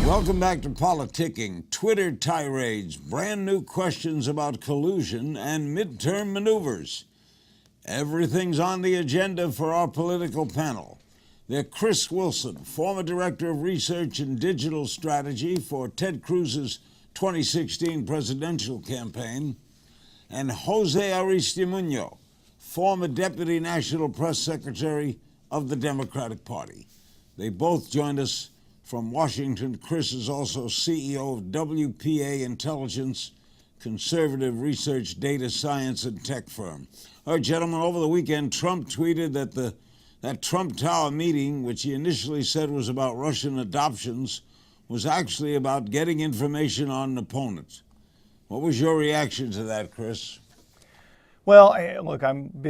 Welcome back to PoliticKing. Twitter tirades, brand new questions about collusion and midterm maneuvers. Everything's on the agenda for our political panel. They're Chris Wilson, former Director of Research and Digital Strategy for Ted Cruz's 2016 presidential campaign, and Jose Aristimuño, former Deputy National Press Secretary of the Democratic Party. They both joined us from Washington. Chris is also CEO of WPA Intelligence, conservative research, data science, and tech firm. All right, gentlemen, over the weekend, Trump tweeted that that Trump Tower meeting, which he initially said was about Russian adoptions, was actually about getting information on an opponent. What was your reaction to that, Chris? Well, look,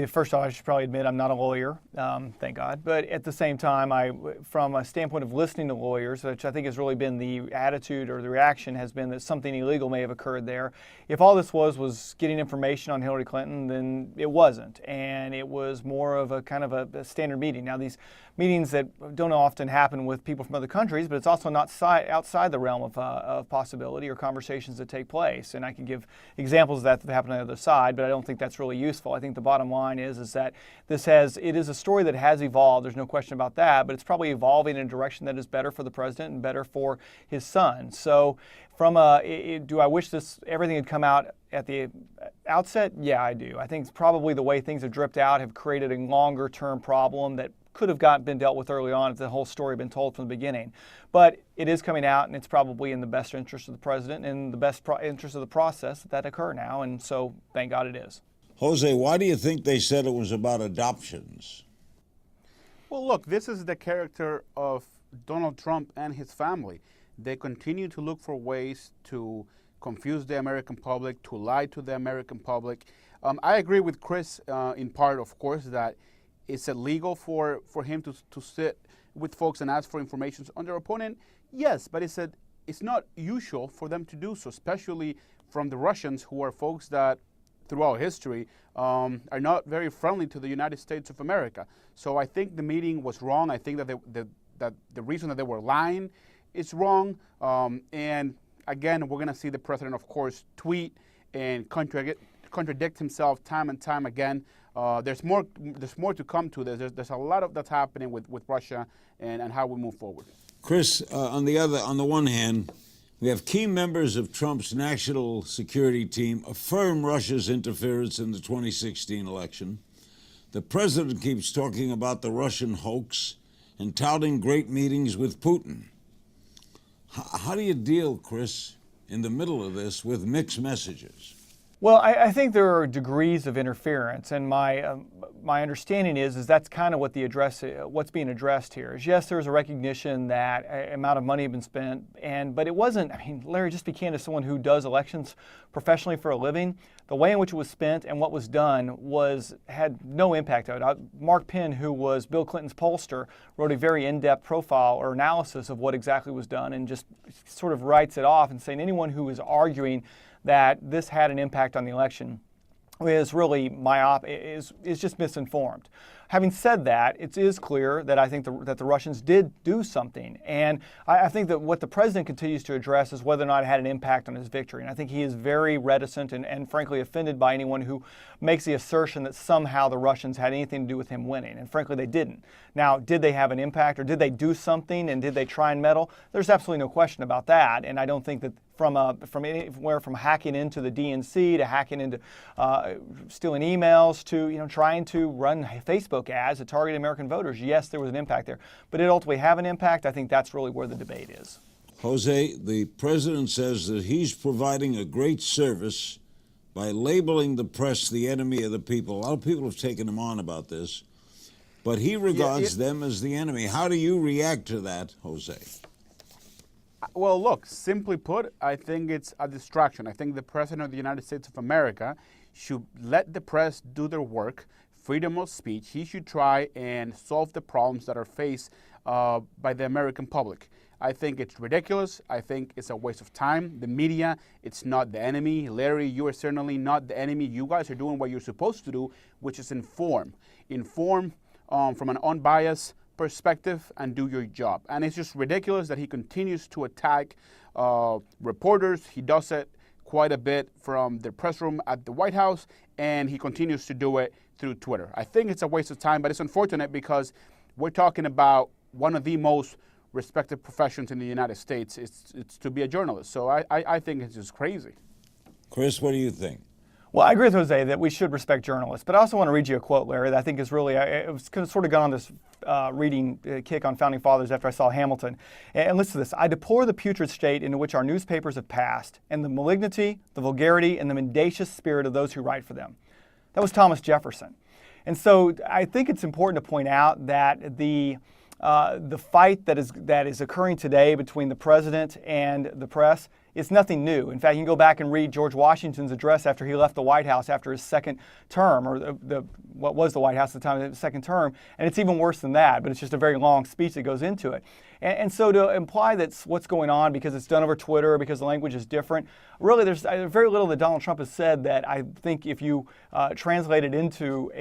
first of all, I should probably admit I'm not a lawyer, thank God. But at the same time, from a standpoint of listening to lawyers, which I think has really been the attitude or the reaction has been that something illegal may have occurred there. If all this was getting information on Hillary Clinton, then it wasn't. And it was more of a kind of a standard meeting. Now, these meetings that don't often happen with people from other countries, but it's also not outside the realm of possibility or conversations that take place. And I can give examples of that happen on the other side, but I don't think that's really useful. I think the bottom line is that it is a story that has evolved. There's no question about that, but it's probably evolving in a direction that is better for the president and better for his son. So do I wish everything had come out at the outset? Yeah, I do. I think probably the way things have dripped out have created a longer term problem that could have been dealt with early on if the whole story had been told from the beginning. But it is coming out, and it's probably in the best interest of the president and the best interest of the process that occur now, and so thank God it is. Jose, why do you think they said it was about adoptions? Well, look, this is the character of Donald Trump and his family. They continue to look for ways to confuse the American public, to lie to the American public. I agree with Chris in part, of course, that it's illegal for him to sit with folks and ask for information on their opponent. Yes, but it's not usual for them to do so, especially from the Russians, who are folks that throughout history are not very friendly to the United States of America. So I think the meeting was wrong. I think that the reason that they were lying is wrong. And again, we're going to see the president, of course, tweet and contradict himself time and time again. There's more to come to this. There's a lot that's happening with Russia and how we move forward. Chris, on the one hand, we have key members of Trump's national security team affirm Russia's interference in the 2016 election. The president keeps talking about the Russian hoax and touting great meetings with Putin. How do you deal, Chris, in the middle of this with mixed messages? Well, I think there are degrees of interference, and my understanding is that's kind of what's being addressed here. Is yes, there's a recognition that an amount of money had been spent, but it wasn't. I mean, Larry, just became as someone who does elections professionally for a living. The way in which it was spent and what was done had no impact on it. Mark Penn, who was Bill Clinton's pollster, wrote a very in-depth profile or analysis of what exactly was done, and just sort of writes it off and saying anyone who is arguing that this had an impact on the election is really is just misinformed. Having said that, it is clear that I think that the Russians did do something. And I think that what the president continues to address is whether or not it had an impact on his victory. And I think he is very reticent and frankly offended by anyone who makes the assertion that somehow the Russians had anything to do with him winning. And frankly, they didn't. Now, did they have an impact or did they do something and did they try and meddle? There's absolutely no question about that. And I don't think that from hacking into the DNC to hacking into stealing emails to trying to run Facebook ads to target American voters. Yes, there was an impact there, but it ultimately have an impact. I think that's really where the debate is. Jose, the president says that he's providing a great service by labeling the press the enemy of the people. A lot of people have taken him on about this, but he regards them as the enemy. How do you react to that, Jose? Well, look, simply put, I think it's a distraction. I think the President of the United States of America should let the press do their work, freedom of speech. He should try and solve the problems that are faced by the American public. I think it's ridiculous. I think it's a waste of time. The media, it's not the enemy. Larry, you are certainly not the enemy. You guys are doing what you're supposed to do, which is inform. Inform from an unbiased perspective and do your job. And it's just ridiculous that he continues to attack reporters. He does it quite a bit from the press room at the White House, and he continues to do it through Twitter. I think it's a waste of time, but it's unfortunate because we're talking about one of the most respected professions in the United States. It's to be a journalist. So I think it's just crazy. Chris, what do you think? Well, I agree with Jose that we should respect journalists, but I also want to read you a quote, Larry, that I think is really, it was kind of sort of gone on this reading kick on Founding Fathers after I saw Hamilton. And listen to this: I deplore the putrid state into which our newspapers have passed, and the malignity, the vulgarity, and the mendacious spirit of those who write for them. That was Thomas Jefferson. And so I think it's important to point out that the fight that is occurring today between the president and the press is nothing new. In fact, you can go back and read George Washington's address after he left the White House after his second term, or what was the White House at the time of his second term, and it's even worse than that, but it's just a very long speech that goes into it. And so to imply that's what's going on because it's done over Twitter, because the language is different, really there's very little that Donald Trump has said that I think if you translate it into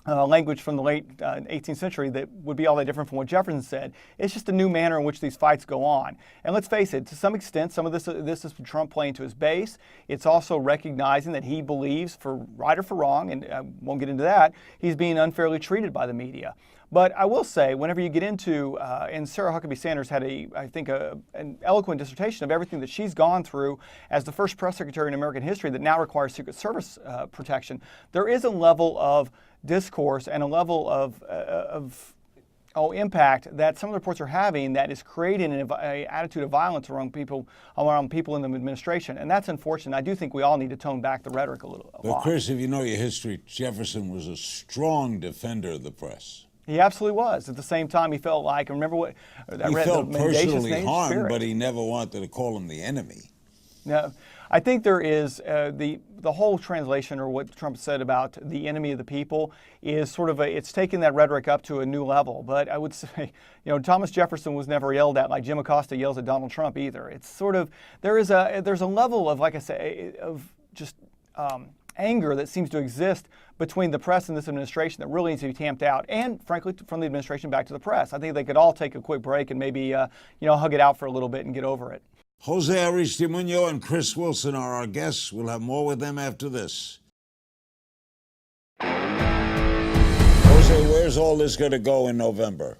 language from the late 18th century that would be all that different from what Jefferson said. It's just a new manner in which these fights go on. And let's face it, to some extent, some of this is Trump playing to his base. It's also recognizing that he believes, for right or for wrong, and I won't get into that, he's being unfairly treated by the media. But I will say, whenever you get into, and Sarah Huckabee Sanders had an eloquent dissertation of everything that she's gone through as the first press secretary in American history that now requires Secret Service protection. There is a level of discourse and a level of impact that some of the reports are having that is creating an attitude of violence around people in the administration, and that's unfortunate. I do think we all need to tone back the rhetoric a lot. But Chris, if you know your history, Jefferson was a strong defender of the press. He absolutely was. At the same time, he felt like, remember what he felt personally harmed, but he never wanted to call him the enemy. No, I think there is the whole translation, or what Trump said about the enemy of the people, is sort of it's taken that rhetoric up to a new level. But I would say, Thomas Jefferson was never yelled at like Jim Acosta yells at Donald Trump either. It's sort of there's a level of, like I say, of just anger that seems to exist between the press and this administration that really needs to be tamped out, and frankly, from the administration back to the press. I think they could all take a quick break and maybe hug it out for a little bit and get over it. Jose Aristimuño and Chris Wilson are our guests. We'll have more with them after this. Jose, where's all this going to go in November?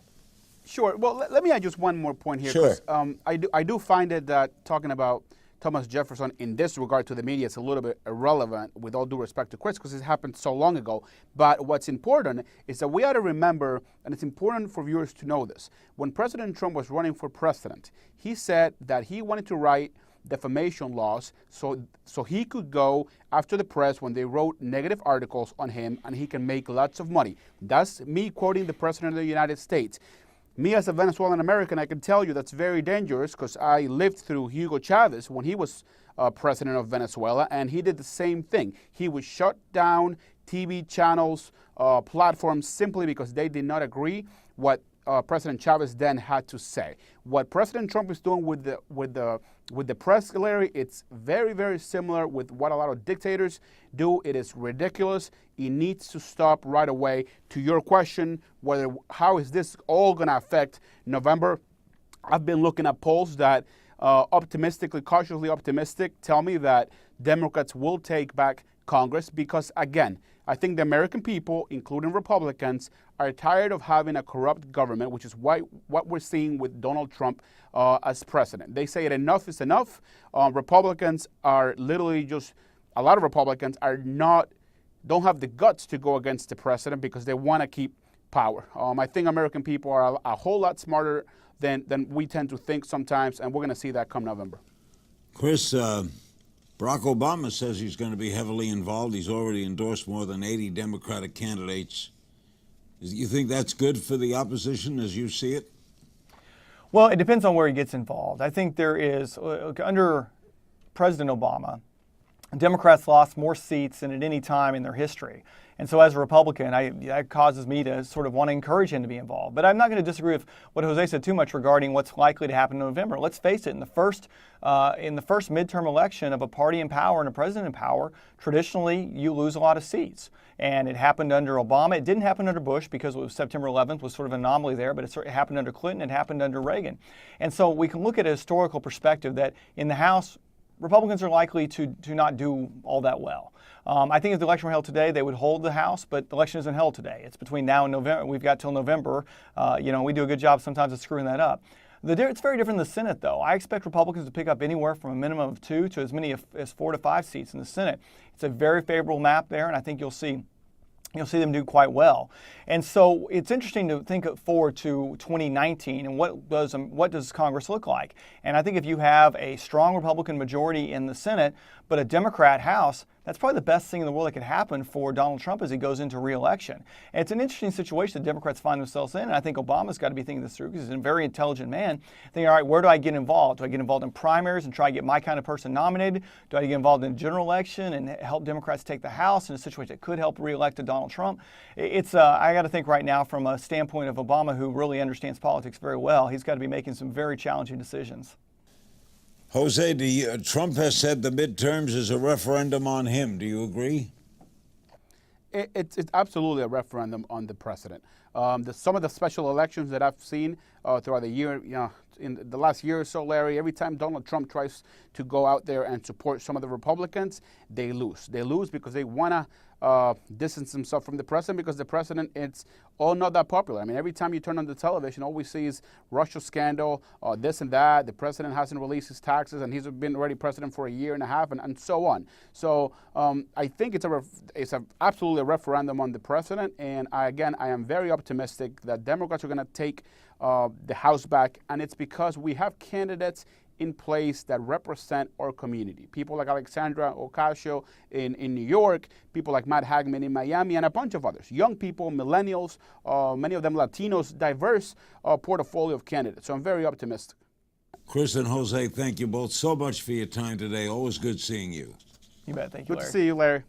Sure. Well, let me add just one more point here. Sure. I do find it that talking about Thomas Jefferson in this regard to the media is a little bit irrelevant, with all due respect to Chris, because it happened so long ago. But what's important is that we ought to remember, and it's important for viewers to know this, when President Trump was running for president, he said that he wanted to write defamation laws so he could go after the press when they wrote negative articles on him, and he can make lots of money. That's me quoting the President of the United States. Me, as a Venezuelan American, I can tell you that's very dangerous, because I lived through Hugo Chavez when he was president of Venezuela, and he did the same thing. He would shut down TV channels, platforms, simply because they did not agree what President Chavez then had to say. What President Trump is doing with the press, Larry, it's very, very similar with what a lot of dictators do. It is ridiculous. It needs to stop right away. To your question, how is this all going to affect November? I've been looking at polls that cautiously optimistic, tell me that Democrats will take back Congress because, again, I think the American people, including Republicans, are tired of having a corrupt government, which is what we're seeing with Donald Trump as president. They say enough is enough. Republicans are literally a lot of Republicans don't have the guts to go against the president because they want to keep power. I think American people are a whole lot smarter than we tend to think sometimes, and we're going to see that come November. Chris, Barack Obama says he's going to be heavily involved. He's already endorsed more than 80 Democratic candidates. Do you think that's good for the opposition as you see it? Well, it depends on where he gets involved. I think there is, under President Obama, Democrats lost more seats than at any time in their history. And so as a Republican, that causes me to sort of want to encourage him to be involved. But I'm not going to disagree with what Jose said too much regarding what's likely to happen in November. Let's face it, in the first midterm election of a party in power and a president in power, traditionally you lose a lot of seats. And it happened under Obama. It didn't happen under Bush because it was September 11th was sort of an anomaly there, but it happened under Clinton, it happened under Reagan. And so we can look at a historical perspective that in the House, Republicans are likely to not do all that well. I think if the election were held today, they would hold the House, but the election isn't held today. It's between now and November. We've got till November. We do a good job sometimes of screwing that up. It's very different in the Senate, though. I expect Republicans to pick up anywhere from a minimum of 2 to as many as 4 to 5 seats in the Senate. It's a very favorable map there, and I think you'll see them do quite well. And so it's interesting to think forward to 2019 and what does Congress look like? And I think if you have a strong Republican majority in the Senate, but a Democrat House, that's probably the best thing in the world that could happen for Donald Trump as he goes into re-election. And it's an interesting situation the Democrats find themselves in, and I think Obama's got to be thinking this through because he's a very intelligent man. Thinking, all right, where do I get involved? Do I get involved in primaries and try to get my kind of person nominated? Do I get involved in a general election and help Democrats take the House in a situation that could help re-elect Donald Trump? I got to think right now from a standpoint of Obama, who really understands politics very well, he's got to be making some very challenging decisions. Jose, Trump has said the midterms is a referendum on him. Do you agree? It's absolutely a referendum on the president. Some of the special elections that I've seen throughout the year, in the last year or so, Larry, every time Donald Trump tries to go out there and support some of the Republicans, they lose. They lose because they want to distance himself from the president because the president is not that popular. I mean, every time you turn on the television, all we see is Russia scandal, this and that. The president hasn't released his taxes, and he's been already president for a year and a half, and so on. So I think it's absolutely a referendum on the president. And I am very optimistic that Democrats are going to take the House back, and it's because we have candidates in place that represent our community. People like Alexandra Ocasio in New York, people like Matt Hagman in Miami, and a bunch of others. Young people, millennials, many of them Latinos, diverse portfolio of candidates. So I'm very optimistic. Chris and Jose, thank you both so much for your time today. Always good seeing you. You bet. Thank you, Larry. Good to see you, Larry.